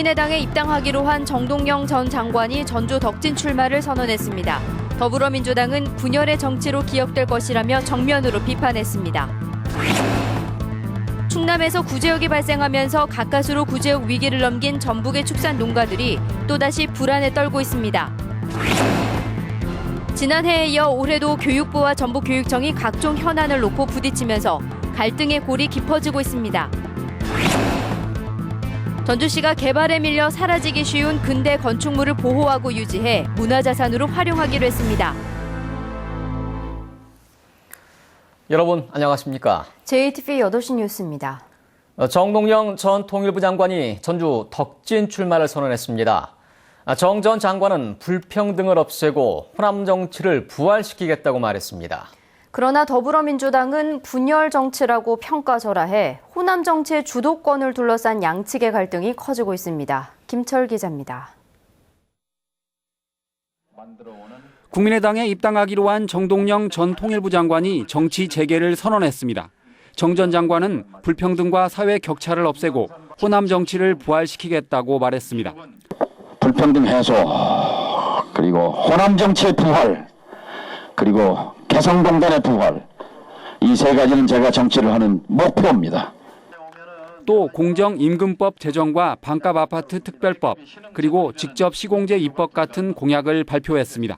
국민의당에 입당하기로 한 정동영 전 장관이 전주 덕진 출마를 선언했습니다. 더불어민주당은 분열의 정치로 기억될 것이라며 정면으로 비판했습니다. 충남에서 구제역이 발생하면서 가까스로 구제역 위기를 넘긴 전북의 축산 농가들이 또다시 불안에 떨고 있습니다. 지난해에 이어 올해도 교육부와 전북교육청이 각종 현안을 놓고 부딪히면서 갈등의 골이 깊어지고 있습니다. 전주시가 개발에 밀려 사라지기 쉬운 근대 건축물을 보호하고 유지해 문화자산으로 활용하기로 했습니다. 여러분 안녕하십니까? JTV 8시 뉴스입니다. 정동영 전 통일부 장관이 전주 덕진 출마를 선언했습니다. 정 전 장관은 불평등을 없애고 호남 정치를 부활시키겠다고 말했습니다. 그러나 더불어민주당은 분열 정치라고 평가절하해 호남 정치의 주도권을 둘러싼 양측의 갈등이 커지고 있습니다. 김철 기자입니다. 국민의당에 입당하기로 한 정동영 전 통일부 장관이 정치 재개를 선언했습니다. 정 전 장관은 불평등과 사회 격차를 없애고 호남 정치를 부활시키겠다고 말했습니다. 불평등 해소, 그리고 호남 정치의 부활, 그리고 개성공단의 부활, 이 세 가지는 제가 정치를 하는 목표입니다. 또 공정임금법 제정과 반값 아파트 특별법, 그리고 직접 시공제 입법 같은 공약을 발표했습니다.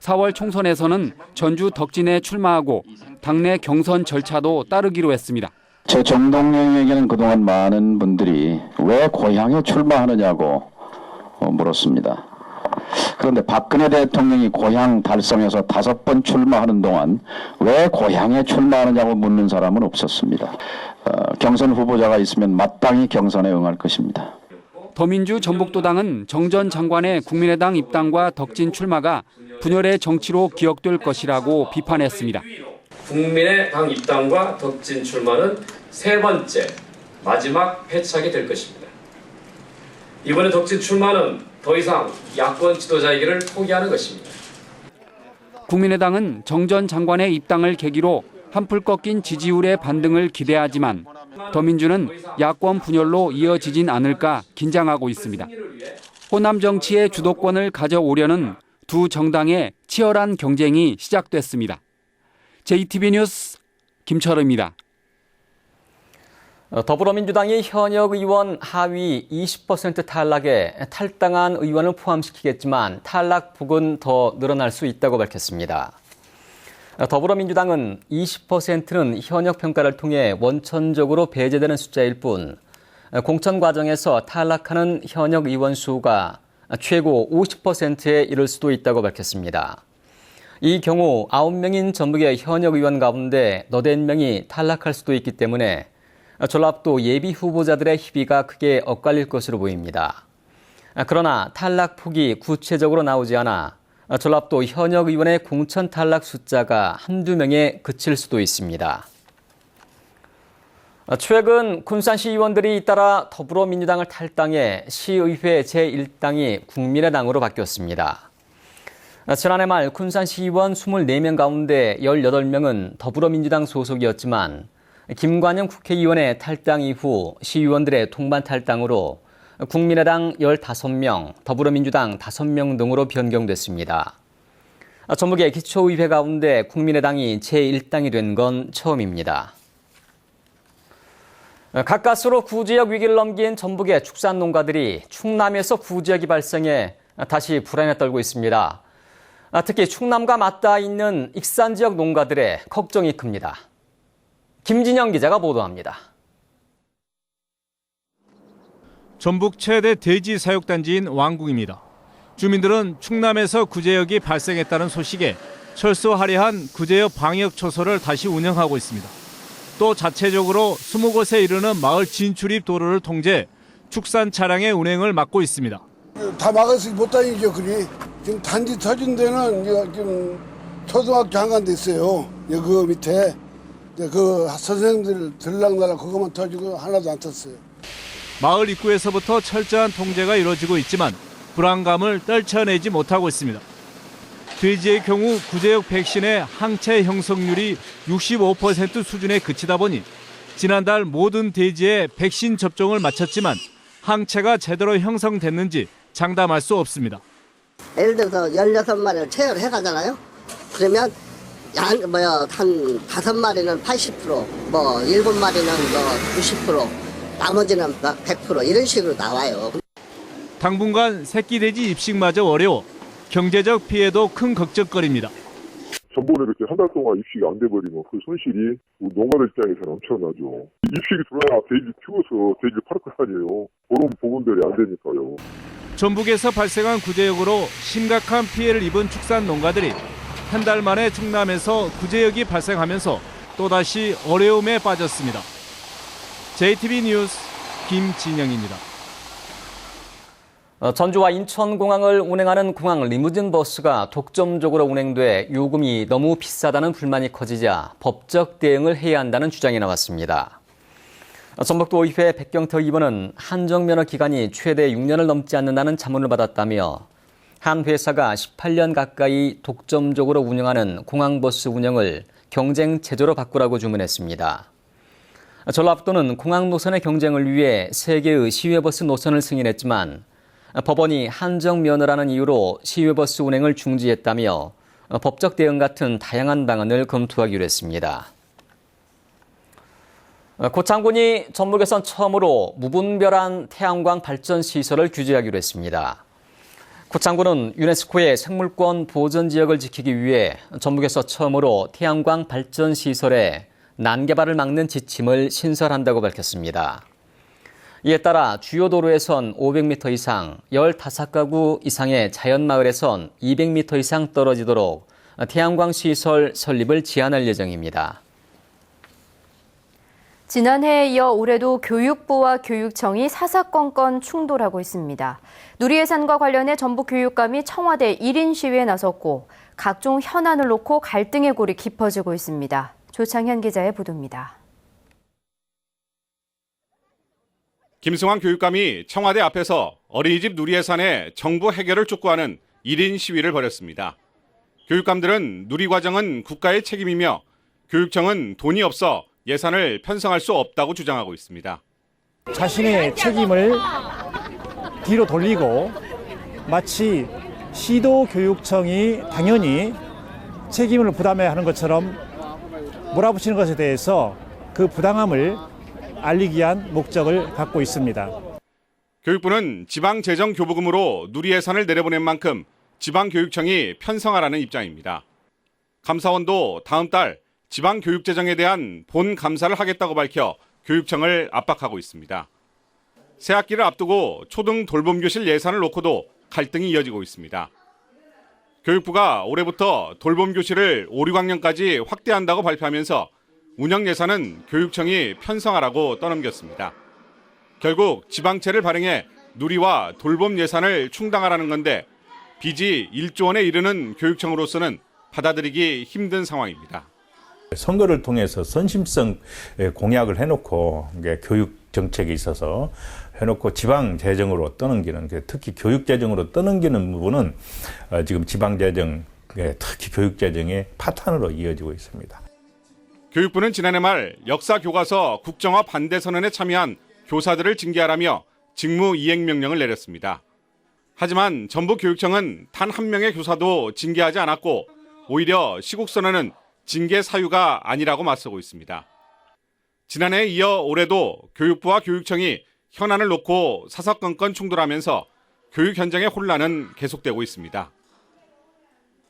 4월 총선에서는 전주 덕진에 출마하고 당내 경선 절차도 따르기로 했습니다. 제 정동영에게는 그동안 많은 분들이 왜 고향에 출마하느냐고 물었습니다. 그런데 박근혜 대통령이 고향 달성해서 5번 출마하는 동안 왜 고향에 출마하느냐고 묻는 사람은 없었습니다. 경선 후보자가 있으면 마땅히 경선에 응할 것입니다. 더민주 전북도당은 정 전 장관의 국민의당 입당과 덕진 출마가 분열의 정치로 기억될 것이라고 비판했습니다. 국민의당 입당과 덕진 출마는 세 번째, 마지막 패착이 될 것입니다. 이번에 덕진 출마는 더 이상 야권 지도자이기를 포기하는 것입니다. 국민의당은 정 전 장관의 입당을 계기로 한풀 꺾인 지지율의 반등을 기대하지만 더민주는 야권 분열로 이어지진 않을까 긴장하고 있습니다. 호남 정치의 주도권을 가져오려는 두 정당의 치열한 경쟁이 시작됐습니다. JTB 뉴스 김철우입니다. 더불어민주당이 현역 의원 하위 20% 탈락에 탈당한 의원을 포함시키겠지만 탈락폭은 더 늘어날 수 있다고 밝혔습니다. 더불어민주당은 20%는 현역 평가를 통해 원천적으로 배제되는 숫자일 뿐 공천 과정에서 탈락하는 현역 의원 수가 최고 50%에 이를 수도 있다고 밝혔습니다. 이 경우 9명인 전북의 현역 의원 가운데 8명이 탈락할 수도 있기 때문에 전라북도 예비 후보자들의 희비가 크게 엇갈릴 것으로 보입니다. 그러나 탈락폭이 구체적으로 나오지 않아 전라북도 현역 의원의 공천 탈락 숫자가 한두 명에 그칠 수도 있습니다. 최근 군산시 의원들이 잇따라 더불어민주당을 탈당해 시의회 제1당이 국민의당으로 바뀌었습니다. 지난해 말 군산시 의원 24명 가운데 18명은 더불어민주당 소속이었지만 김관영 국회의원의 탈당 이후 시의원들의 동반 탈당으로 국민의당 15명, 더불어민주당 5명 등으로 변경됐습니다. 전북의 기초의회 가운데 국민의당이 제1당이 된 건 처음입니다. 가까스로 구제역 위기를 넘긴 전북의 축산 농가들이 충남에서 구제역이 발생해 다시 불안에 떨고 있습니다. 특히 충남과 맞닿아 있는 익산 지역 농가들의 걱정이 큽니다. 김진영 기자가 보도합니다. 전북 최대 돼지 사육단지인 왕궁입니다. 주민들은 충남에서 구제역이 발생했다는 소식에 철수하려한 구제역 방역 초소를 다시 운영하고 있습니다. 또 자체적으로 20곳에 이르는 마을 진출입 도로를 통제, 축산 차량의 운행을 막고 있습니다. 다 막아서 못 다니죠, 그리. 지금 단지 터진 데는 지금 초등학교 한 간 돼 있어요. 그 밑에. 그 선생님들 들락날락 그것만 터지고 하나도 안 텄어요. 마을 입구에서부터 철저한 통제가 이루어지고 있지만 불안감을 떨쳐내지 못하고 있습니다. 돼지의 경우 구제역 백신의 항체 형성률이 65% 수준에 그치다 보니 지난달 모든 돼지의 백신 접종을 마쳤지만 항체가 제대로 형성됐는지 장담할 수 없습니다. 예를 들어서 16마리를 체열 해가잖아요. 그러면 한 5마리는 80%, 7마리는 90%, 나머지는 100% 이런 식으로 나와요. 당분간 새끼 돼지 입식마저 어려워 경제적 피해도 큰 걱정거리입니다. 전번에 이렇게 한 달 동안 입식이 안 돼버리면 그 손실이 농가들 입장에서는 엄청나죠. 입식이 들어야 돼지를 키워서 돼지를 팔 거 아니에요. 그런 부분들이 안 되니까요. 전북에서 발생한 구제역으로 심각한 피해를 입은 축산 농가들이 한 달 만에 충남에서 구제역이 발생하면서 또다시 어려움에 빠졌습니다. JTB 뉴스 김진영입니다. 전주와 인천공항을 운행하는 공항 리무진 버스가 독점적으로 운행돼 요금이 너무 비싸다는 불만이 커지자 법적 대응을 해야 한다는 주장이 나왔습니다. 전북도의회 백경태 의원은 한정면허 기간이 최대 6년을 넘지 않는다는 자문을 받았다며 한 회사가 18년 가까이 독점적으로 운영하는 공항버스 운영을 경쟁 체제로 바꾸라고 주문했습니다. 전라북도는 공항 노선의 경쟁을 위해 3개의 시외버스 노선을 승인했지만 법원이 한정면허라는 이유로 시외버스 운행을 중지했다며 법적 대응 같은 다양한 방안을 검토하기로 했습니다. 고창군이 전북에선 처음으로 무분별한 태양광 발전 시설을 규제하기로 했습니다. 고창군은 유네스코의 생물권 보전 지역을 지키기 위해 전북에서 처음으로 태양광 발전 시설에 난개발을 막는 지침을 신설한다고 밝혔습니다. 이에 따라 주요 도로에선 500m 이상, 15가구 이상의 자연마을에선 200m 이상 떨어지도록 태양광 시설 설립을 제한할 예정입니다. 지난해에 이어 올해도 교육부와 교육청이 사사건건 충돌하고 있습니다. 누리예산과 관련해 전북교육감이 청와대 1인 시위에 나섰고 각종 현안을 놓고 갈등의 골이 깊어지고 있습니다. 조창현 기자의 보도입니다. 김승환 교육감이 청와대 앞에서 어린이집 누리예산의 정부 해결을 촉구하는 1인 시위를 벌였습니다. 교육감들은 누리과정은 국가의 책임이며 교육청은 돈이 없어 예산을 편성할 수 없다고 주장하고 있습니다. 자신의 책임을 뒤로 돌리고 마치 시도교육청이 당연히 책임을 부담해야 하는 것처럼 몰아붙이는 것에 대해서 그 부당함을 알리기 위한 목적을 갖고 있습니다. 교육부는 지방재정교부금으로 누리예산을 내려보낸 만큼 지방교육청이 편성하라는 입장입니다. 감사원도 다음 달 지방교육재정에 대한 본감사를 하겠다고 밝혀 교육청을 압박하고 있습니다. 새학기를 앞두고 초등 돌봄교실 예산을 놓고도 갈등이 이어지고 있습니다. 교육부가 올해부터 돌봄교실을 5, 6학년까지 확대한다고 발표하면서 운영 예산은 교육청이 편성하라고 떠넘겼습니다. 결국 지방채를 발행해 누리와 돌봄 예산을 충당하라는 건데 빚이 1조 원에 이르는 교육청으로서는 받아들이기 힘든 상황입니다. 선거를 통해서 선심성 공약을 해놓고 교육 정책에 있어서 해놓고 지방 재정으로 떠넘기는, 특히 교육 재정으로 떠넘기는 부분은 지금 지방 재정, 특히 교육 재정의 파탄으로 이어지고 있습니다. 교육부는 지난해 말 역사 교과서 국정화 반대 선언에 참여한 교사들을 징계하라며 직무 이행 명령을 내렸습니다. 하지만 전북교육청은 단 한 명의 교사도 징계하지 않았고 오히려 시국선언은 징계 사유가 아니라고 맞서고 있습니다. 지난해에 이어 올해도 교육부와 교육청이 현안을 놓고 사사건건 충돌하면서 교육 현장의 혼란은 계속되고 있습니다.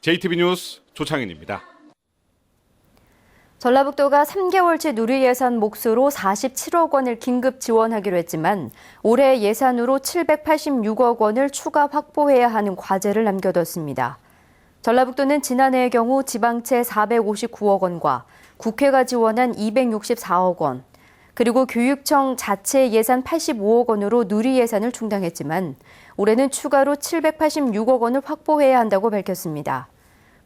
JTB 뉴스 조창현입니다. 전라북도가 3개월치 누리예산 몫으로 47억 원을 긴급 지원하기로 했지만 올해 예산으로 786억 원을 추가 확보해야 하는 과제를 남겨뒀습니다. 전라북도는 지난해의 경우 지방채 459억 원과 국회가 지원한 264억 원, 그리고 교육청 자체 예산 85억 원으로 누리예산을 충당했지만 올해는 추가로 786억 원을 확보해야 한다고 밝혔습니다.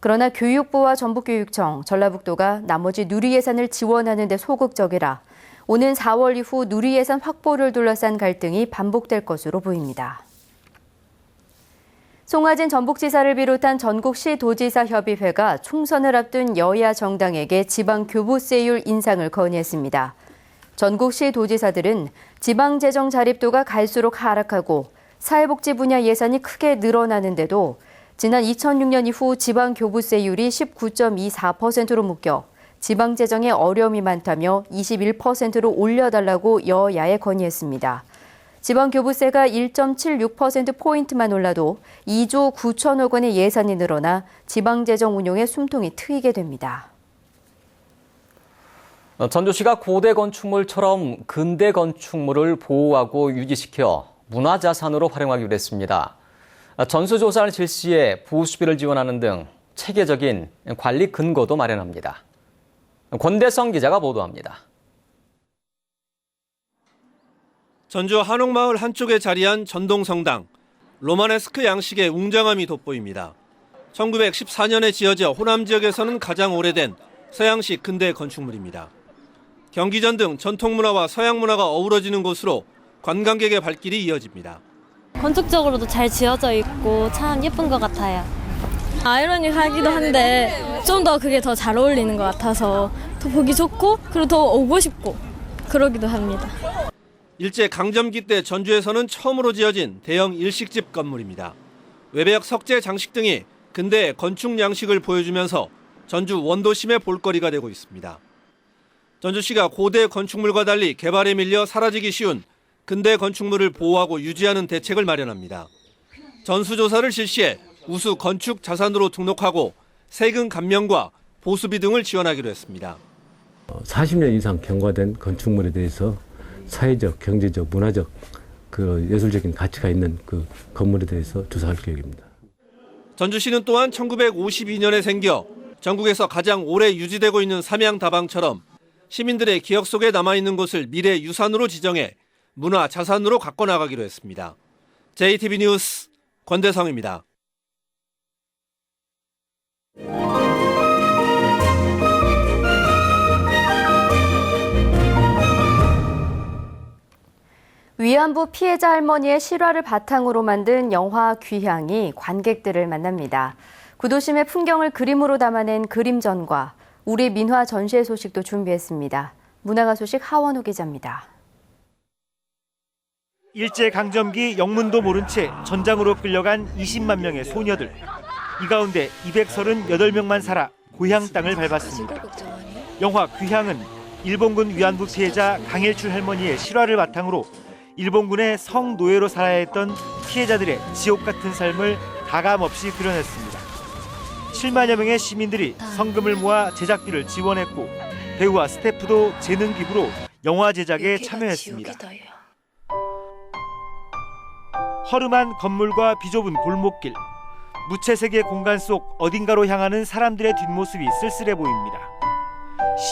그러나 교육부와 전북교육청, 전라북도가 나머지 누리예산을 지원하는 데 소극적이라 오는 4월 이후 누리예산 확보를 둘러싼 갈등이 반복될 것으로 보입니다. 송하진 전북지사를 비롯한 전국시 도지사 협의회가 총선을 앞둔 여야 정당에게 지방 교부세율 인상을 건의했습니다. 전국시 도지사들은 지방재정 자립도가 갈수록 하락하고 사회복지 분야 예산이 크게 늘어나는데도 지난 2006년 이후 지방교부세율이 19.24%로 묶여 지방재정에 어려움이 많다며 21%로 올려달라고 여야에 건의했습니다. 지방교부세가 1.76%포인트만 올라도 2조 9천억 원의 예산이 늘어나 지방재정 운용에 숨통이 트이게 됩니다. 전주시가 고대 건축물처럼 근대 건축물을 보호하고 유지시켜 문화자산으로 활용하기로 했습니다. 전수조사를 실시해 보수비를 지원하는 등 체계적인 관리 근거도 마련합니다. 권대성 기자가 보도합니다. 전주 한옥마을 한쪽에 자리한 전동성당, 로마네스크 양식의 웅장함이 돋보입니다. 1914년에 지어져 호남 지역에서는 가장 오래된 서양식 근대 건축물입니다. 경기전 등 전통문화와 서양문화가 어우러지는 곳으로 관광객의 발길이 이어집니다. 건축적으로도 잘 지어져 있고 참 예쁜 것 같아요. 아이러니하기도 한데 좀 더 그게 더 잘 어울리는 것 같아서 더 보기 좋고 그리고 더 오고 싶고 그러기도 합니다. 일제 강점기 때 전주에서는 처음으로 지어진 대형 일식집 건물입니다. 외벽 석재 장식 등이 근대 건축 양식을 보여주면서 전주 원도심의 볼거리가 되고 있습니다. 전주시가 고대 건축물과 달리 개발에 밀려 사라지기 쉬운 근대 건축물을 보호하고 유지하는 대책을 마련합니다. 전수조사를 실시해 우수 건축 자산으로 등록하고 세금 감면과 보수비 등을 지원하기로 했습니다. 40년 이상 경과된 건축물에 대해서 사회적, 경제적, 문화적, 예술적인 가치가 있는 그 건물에 대해서 조사할 계획입니다. 전주시는 또한 1952년에 생겨 전국에서 가장 오래 유지되고 있는 삼양다방처럼 시민들의 기억 속에 남아있는 곳을 미래 유산으로 지정해 문화 자산으로 가꿔나가기로 했습니다. JTB 뉴스 권대성입니다. 위안부 피해자 할머니의 실화를 바탕으로 만든 영화 귀향이 관객들을 만납니다. 구도심의 풍경을 그림으로 담아낸 그림전과 우리 민화 전시회 소식도 준비했습니다. 문화가 소식 하원호 기자입니다. 일제강점기 영문도 모른 채 전장으로 끌려간 20만 명의 소녀들. 이 가운데 238명만 살아 고향 땅을 밟았습니다. 영화 귀향은 일본군 위안부 피해자 강일출 할머니의 실화를 바탕으로 일본군의 성노예로 살아야 했던 피해자들의 지옥 같은 삶을 가감없이 그려냈습니다. 7만여 명의 시민들이 성금을 모아 제작비를 지원했고 배우와 스태프도 재능 기부로 영화 제작에 참여했습니다. 허름한 건물과 비좁은 골목길, 무채색의 공간 속 어딘가로 향하는 사람들의 뒷모습이 쓸쓸해 보입니다.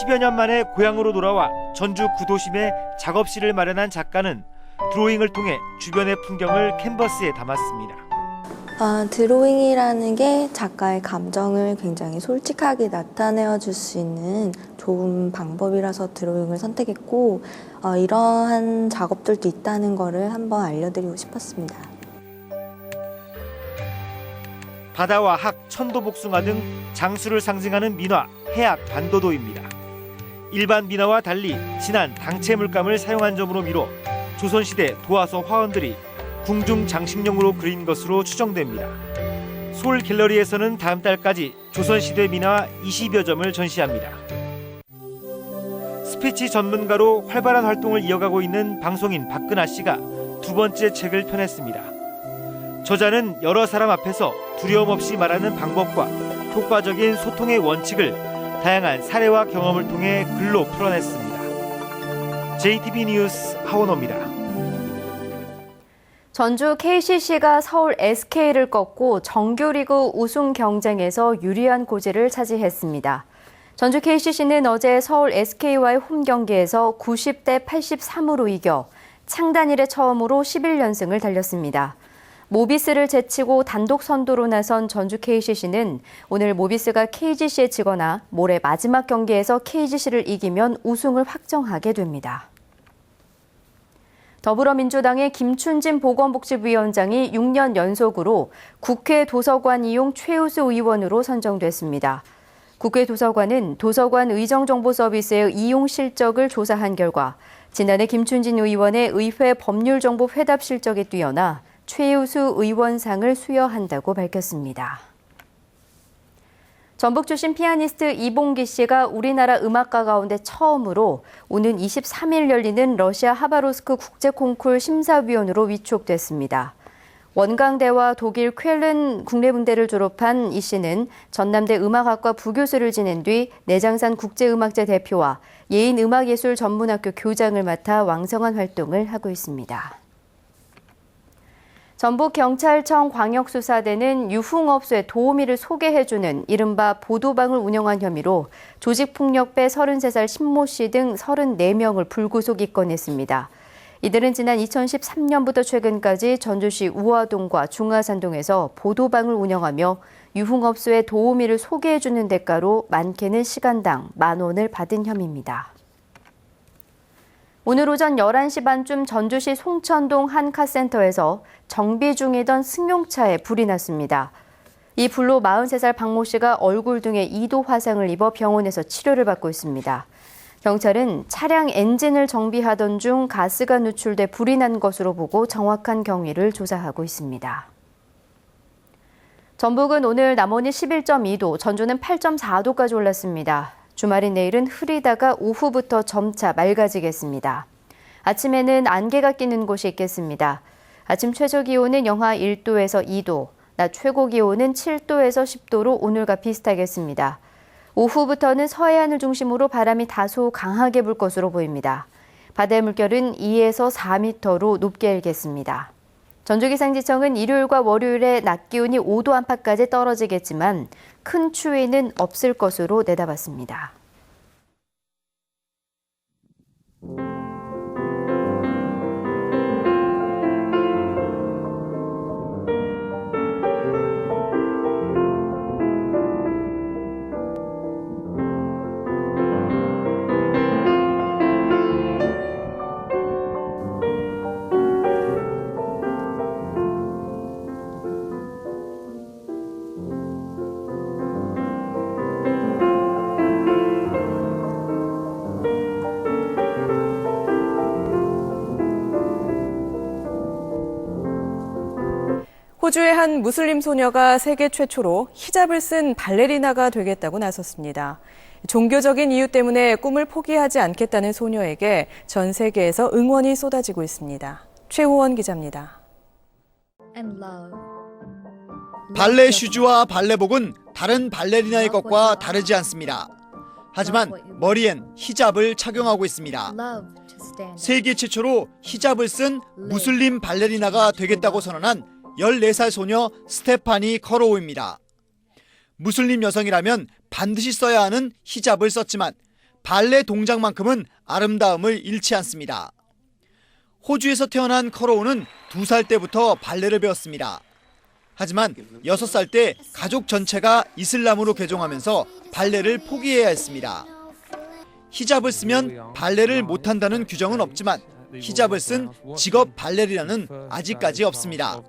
10여 년 만에 고향으로 돌아와 전주 구도심에 작업실을 마련한 작가는 드로잉을 통해 주변의 풍경을 캔버스에 담았습니다. 드로잉이라는 게 작가의 감정을 굉장히 솔직하게 나타내어 줄 수 있는 좋은 방법이라서 드로잉을 선택했고 이러한 작업들도 있다는 거를 한번 알려드리고 싶었습니다. 바다와 학, 천도 복숭아 등 장수를 상징하는 민화, 해악, 반도도입니다. 일반 민화와 달리 진한 당체 물감을 사용한 점으로 미뤄 조선시대 도화소 화원들이 궁중 장식용으로 그린 것으로 추정됩니다. 서울 갤러리에서는 다음 달까지 조선시대 민화 20여 점을 전시합니다. 스피치 전문가로 활발한 활동을 이어가고 있는 방송인 박근아 씨가 두 번째 책을 펴냈습니다. 저자는 여러 사람 앞에서 두려움 없이 말하는 방법과 효과적인 소통의 원칙을 다양한 사례와 경험을 통해 글로 풀어냈습니다. JTB 뉴스 하원호입니다. 전주 KCC가 서울 SK를 꺾고 정규리그 우승 경쟁에서 유리한 고지를 차지했습니다. 전주 KCC는 어제 서울 SK와의 홈 경기에서 90대 83으로 이겨 창단 이래 처음으로 11연승을 달렸습니다. 모비스를 제치고 단독 선두로 나선 전주 KCC는 오늘 모비스가 KGC에 지거나 모레 마지막 경기에서 KGC를 이기면 우승을 확정하게 됩니다. 더불어민주당의 김춘진 보건복지부위원장이 6년 연속으로 국회 도서관 이용 최우수 의원으로 선정됐습니다. 국회 도서관은 도서관 의정정보 서비스의 이용 실적을 조사한 결과 지난해 김춘진 의원의 의회 법률정보 회답 실적이 뛰어나 최우수 의원상을 수여한다고 밝혔습니다. 전북 출신 피아니스트 이봉기 씨가 우리나라 음악가 가운데 처음으로 오는 23일 열리는 러시아 하바롭스크 국제콩쿨 심사위원으로 위촉됐습니다. 원광대와 독일 쾰른 국내분대를 졸업한 이 씨는 전남대 음악학과 부교수를 지낸 뒤 내장산 국제음악제 대표와 예인음악예술 전문학교 교장을 맡아 왕성한 활동을 하고 있습니다. 전북경찰청 광역수사대는 유흥업소의 도우미를 소개해주는 이른바 보도방을 운영한 혐의로 조직폭력배 33살 신모 씨 등 34명을 불구속 입건했습니다. 이들은 지난 2013년부터 최근까지 전주시 우화동과 중화산동에서 보도방을 운영하며 유흥업소의 도우미를 소개해주는 대가로 많게는 시간당 10,000원을 받은 혐의입니다. 오늘 오전 11시 반쯤 전주시 송천동 한 카센터에서 정비 중이던 승용차에 불이 났습니다. 이 불로 43살 박모 씨가 얼굴 등에 2도 화상을 입어 병원에서 치료를 받고 있습니다. 경찰은 차량 엔진을 정비하던 중 가스가 누출돼 불이 난 것으로 보고 정확한 경위를 조사하고 있습니다. 전북은 오늘 남원이 11.2도, 전주는 8.4도까지 올랐습니다. 주말인 내일은 흐리다가 오후부터 점차 맑아지겠습니다. 아침에는 안개가 끼는 곳이 있겠습니다. 아침 최저 기온은 영하 1도에서 2도, 낮 최고 기온은 7도에서 10도로 오늘과 비슷하겠습니다. 오후부터는 서해안을 중심으로 바람이 다소 강하게 불 것으로 보입니다. 바다의 물결은 2에서 4m로 높게 일겠습니다. 전주기상지청은 일요일과 월요일에 낮 기온이 5도 안팎까지 떨어지겠지만 큰 추위는 없을 것으로 내다봤습니다. 호주의 한 무슬림 소녀가 세계 최초로 히잡을 쓴 발레리나가 되겠다고 나섰습니다. 종교적인 이유 때문에 꿈을 포기하지 않겠다는 소녀에게 전 세계에서 응원이 쏟아지고 있습니다. 최호원 기자입니다. 발레 슈즈와 발레복은 다른 발레리나의 것과 다르지 않습니다. 하지만 머리엔 히잡을 착용하고 있습니다. 세계 최초로 히잡을 쓴 무슬림 발레리나가 되겠다고 선언한 14살 소녀 스테파니 커로우입니다. 무슬림 여성이라면 반드시 써야 하는 히잡을 썼지만 발레 동작만큼은 아름다움을 잃지 않습니다. 호주에서 태어난 커로우는 2살 때부터 발레를 배웠습니다. 하지만 6살 때 가족 전체가 이슬람으로 개종하면서 발레를 포기해야 했습니다. 히잡을 쓰면 발레를 못한다는 규정은 없지만 히잡을 쓴 직업 발레리나는 아직까지 없습니다.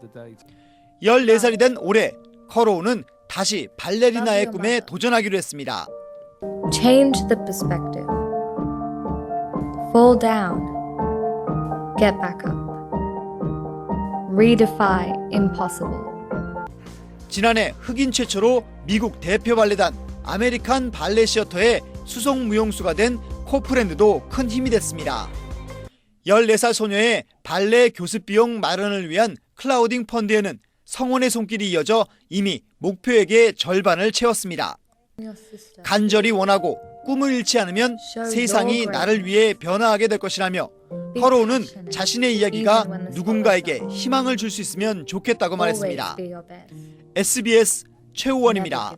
14살이 된 올해 커로우는 다시 발레리나의 꿈에 도전하기로 했습니다. Change the perspective. Fall down. Get back up. Redefine impossible. 지난해 흑인 최초로 미국 대표 발레단 아메리칸 발레 시어터의 수송 무용수가 된 코프랜드도 큰 힘이 됐습니다. 14살 소녀의 발레 교습 비용 마련을 위한 클라우딩 펀드에는 성원의 손길이 이어져 이미 목표액의 절반을 채웠습니다. 간절히 원하고 꿈을 잃지 않으면 세상이 나를 위해 변화하게 될 것이라며 커로우는 자신의 이야기가 누군가에게 희망을 줄 수 있으면 좋겠다고 말했습니다. SBS 최우원입니다.